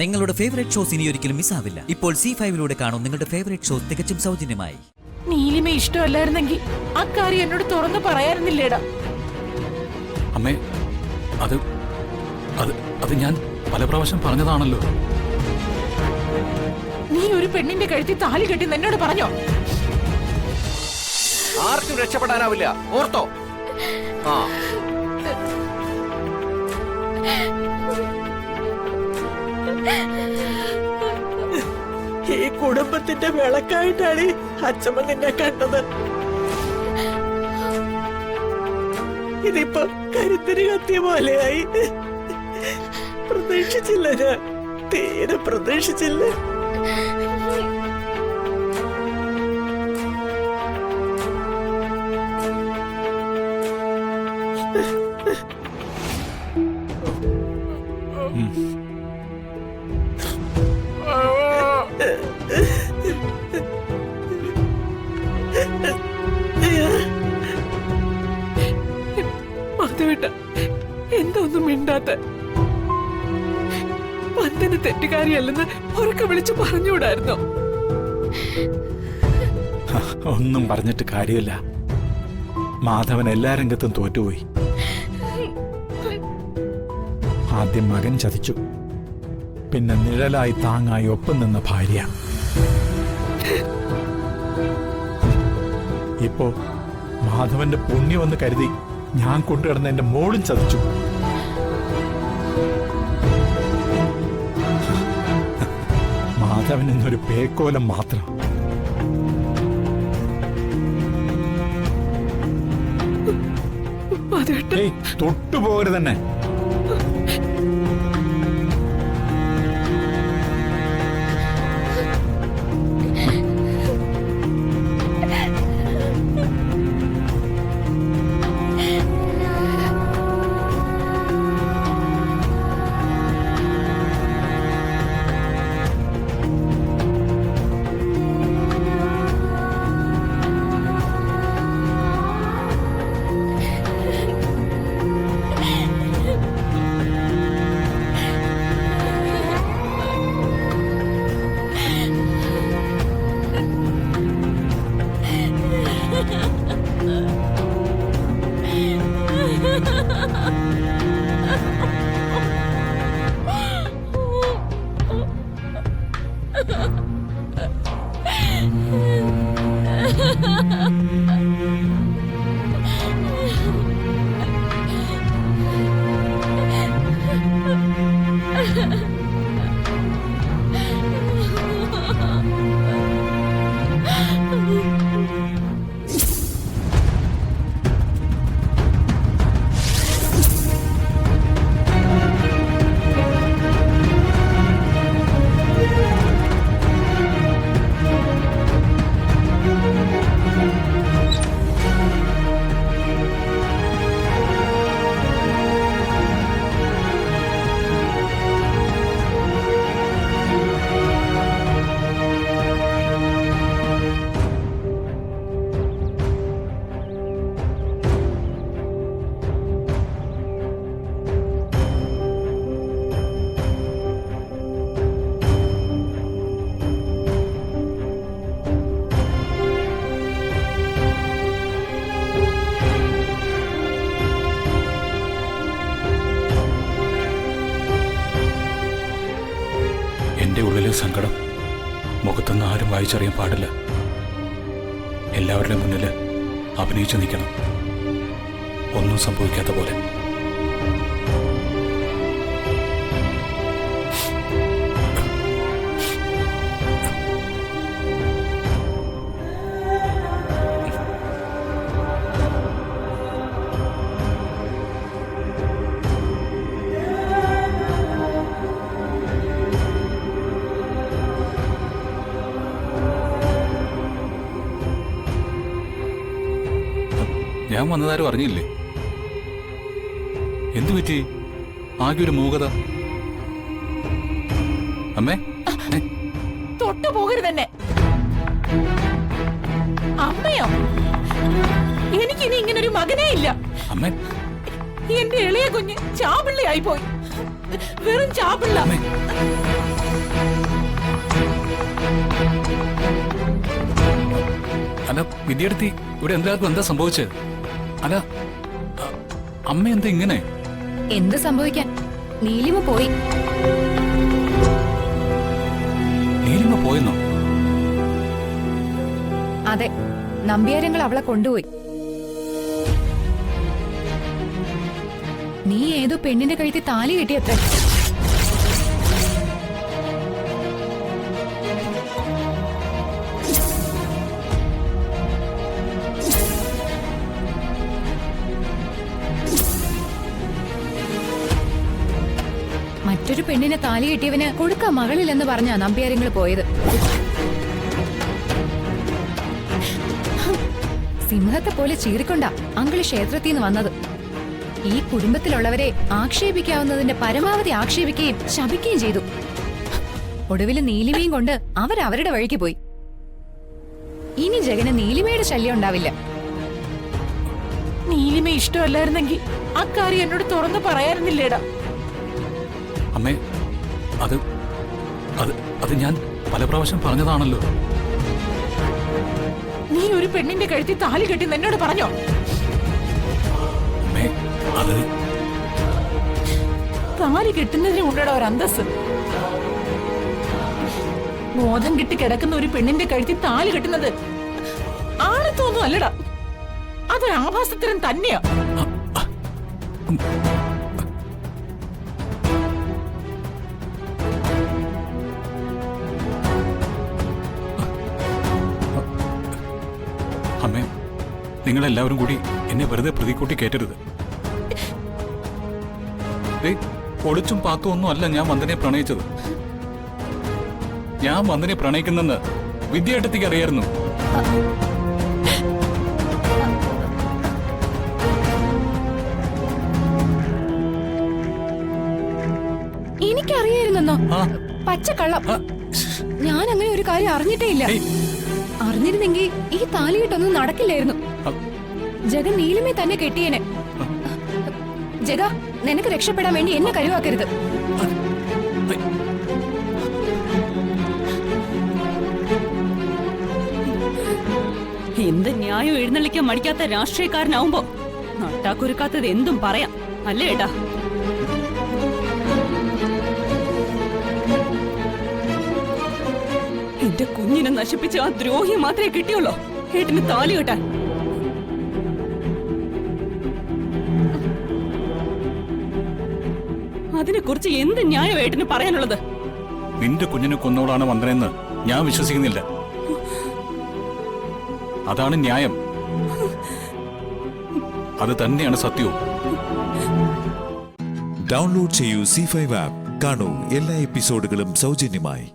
നിങ്ങളുടെ favourite shows ഇനി ഒരിക്കലും മിസ്സാവില്ല. ഇപ്പോൾ C5 കാണും നിങ്ങളുടെ ഫേവറേറ്റ് ഷോസ് തികച്ചും സൗജന്യമായി. നീലിമ ഇഷ്ടമല്ലായിരുന്നെങ്കിൽ അക്കാര്യം എന്നോട് തുറന്നു പറയാറുന്നില്ലേടാ. അമ്മേ, അത് അത് അത് ഞാൻ പല പ്രാവശ്യം പറഞ്ഞതാണല്ലോ. നീ ഒരു പെണ്ണിന്റെ കഴുത്തിൽ താലി കെട്ടി എന്നോട് പറഞ്ഞോ? ആർക്കും രക്ഷപ്പെടാനാവില്ല, ഓർത്തോ? ആ ഈ കുടുംബത്തിന്റെ വിളക്കായിട്ടാണ് അച്ഛമ്മ നിന്നെ കണ്ടത്. ഇതിപ്പോ കരുത്തിന് കത്തിയ പോലെയായി. പ്രതീക്ഷിച്ചില്ല, ഞാൻ തീരെ പ്രതീക്ഷിച്ചില്ല. എന്തൊന്നും മിണ്ടാത്ത പന്തന് തെറ്റുകാരിയല്ലെന്ന് ഉറക്കെ വിളിച്ചു പറഞ്ഞുകൂടായിരുന്നോ? ഒന്നും പറഞ്ഞിട്ട് കാര്യമില്ല. മാധവൻ എല്ലാ രംഗത്തും തോറ്റുപോയി. ആദ്യം മകൻ ചതിച്ചു, പിന്നെ നിഴലായി താങ്ങായി ഒപ്പം നിന്ന ഭാര്യ. ഇപ്പോ മാധവന്റെ പുണ്യമെന്ന് കരുതി ഞാൻ കൊണ്ടുകിടന്ന എന്റെ മോളും ചതിച്ചു. മാധവൻ എന്നൊരു പേക്കോലം മാത്രം. തൊട്ടുപോകരുത് തന്നെ. എന്റെ ഉള്ളിലെ സങ്കടം മുഖത്തൊന്നും ആരും വായിച്ചറിയാൻ പാടില്ല. എല്ലാവരുടെ മുന്നിൽ അഭിനയിച്ചു നിൽക്കണം, ഒന്നും സംഭവിക്കാത്ത പോലെ. ഞാൻ വന്നതാരും അറിഞ്ഞില്ലേ? എന്തു പറ്റി? ആകെ ഒരു മൂകത. അമ്മേ, തൊട്ടു പോകരുത് തന്നെ. അമ്മയോ? എനിക്കിനി ഇങ്ങനൊരു മകനേ ഇല്ല. അമ്മേ, എന്റെ ഇളയ കുഞ്ഞ് ചാപിള്ളയായി പോയി. വെറും ചാപിള്ള. എടാ വിദ്യാർത്ഥി, ഇവിടെ എല്ലാവർക്കും എന്താ സംഭവിച്ചത്? അല്ല, അമ്മ എന്താ ഇങ്ങനെ? എന്ത് സംഭവിക്കാൻ? നീലിമ പോയി. നീലിമ പോയെന്നോ? അതെ, നമ്പ്യാരങ്ങൾ അവളെ കൊണ്ടുപോയി. നീ ഏതോ പെണ്ണിന്റെ കഴുത്തിൽ താലി കെട്ടിയത്രേ. മറ്റൊരു പെണ്ണിനെ താലി കെട്ടിയവന് കൊടുക്ക മകളില്ലെന്ന് പറഞ്ഞാ നമ്പ്യാരങ്ങൾ പോയത്. സിംഹത്തെ പോലെ ചീറിക്കൊണ്ടാ അങ്കിള് ക്ഷേത്രത്തിൽ നിന്ന് വന്നത്. ഈ കുടുംബത്തിലുള്ളവരെ ആക്ഷേപിക്കാവുന്നതിന്റെ പരമാവധി ആക്ഷേപിക്കുകയും ശപിക്കുകയും ചെയ്തു. ഒടുവിൽ നീലിമയും കൊണ്ട് അവരവരുടെ വഴിക്ക് പോയി. ഇനി ജഗന് നീലിമയുടെ ശല്യം ഉണ്ടാവില്ല. നീലിമ ഇഷ്ടമല്ലായിരുന്നെങ്കിൽ അക്കാര്യം എന്നോട് തുറന്നു പറയാറുന്നില്ലേടാ. അമ്മേ, അത് അത് അത് ഞാൻ പല പ്രാവശ്യം പറഞ്ഞതാണല്ലോ. നീ ഒരു പെണ്ണിന്റെ കഴുത്തിൽ താലി കെട്ടി എന്നോട് പറഞ്ഞോ? അമ്മേ, അത് താലി കെട്ടുന്നതിന് ഉണ്ടടാ ഒരു അന്തസ്. ബോധം കിട്ടി കിടക്കുന്ന ഒരു പെണ്ണിന്റെ കഴുത്തിൽ താലി കെട്ടുന്നത് ആണത്തൊന്നും അല്ലടാ, അതൊരു ആഭാസത്തരം തന്നെയാ. അമ്മേ, നിങ്ങളെല്ലാവരും കൂടി എന്നെ വെറുതെ പ്രതിക്കൂട്ടി കേറ്റരുത്. ഒളിച്ചും പാത്തും ഒന്നും അല്ല ഞാൻ വന്ദനെ പ്രണയിച്ചത്. ഞാൻ വന്ദനെ പ്രണയിക്കുന്നെന്ന് വിദ്യാർത്ഥിക്ക് അറിയായിരുന്നു. എനിക്കറിയായിരുന്നോ? പച്ചക്കള്ളം. ഞാൻ അങ്ങനെ ഒരു കാര്യം അറിഞ്ഞിട്ടേ ഇല്ല. അറിഞ്ഞിരുന്നെങ്കിൽ ഈ താലികെട്ടൊന്നും നടക്കില്ലായിരുന്നു. ജഗൻ നീലിമേ തന്നെ കെട്ടിയേനെ. ജഗ, നിനക്ക് രക്ഷപ്പെടാൻ വേണ്ടി എന്നെ കരുവാക്കരുത്. എന്ത് ന്യായം എഴുന്നള്ളിക്കാൻ മടിക്കാത്ത രാഷ്ട്രീയക്കാരനാവുമ്പോ നട്ടാക്കുരുക്കാത്തത് എന്തും പറയാം, അല്ലേ ഏട്ടാ? എന്റെ കുഞ്ഞിനെ നശിപ്പിച്ച ആ ദ്രോഹി മാത്രമേ കിട്ടിയുള്ളൂ ഏട്ടന് താലി കെട്ടാൻ. അതിനെ കുറിച്ച് എന്ത് ന്യായം ഏട്ടന് പറയാനുള്ളത്? നിന്റെ കുഞ്ഞിനെ കൊന്നോളാണ് വന്ദനെന്ന് ഞാൻ വിശ്വസിക്കുന്നില്ല. അതാണ് ന്യായം. അത് തന്നെയാണ് സത്യവും. ഡൗൺലോഡ് ചെയ്യൂ C5 ആപ്പ്. കാണൂ എല്ലാ എപ്പിസോഡുകളും സൗജന്യമായി.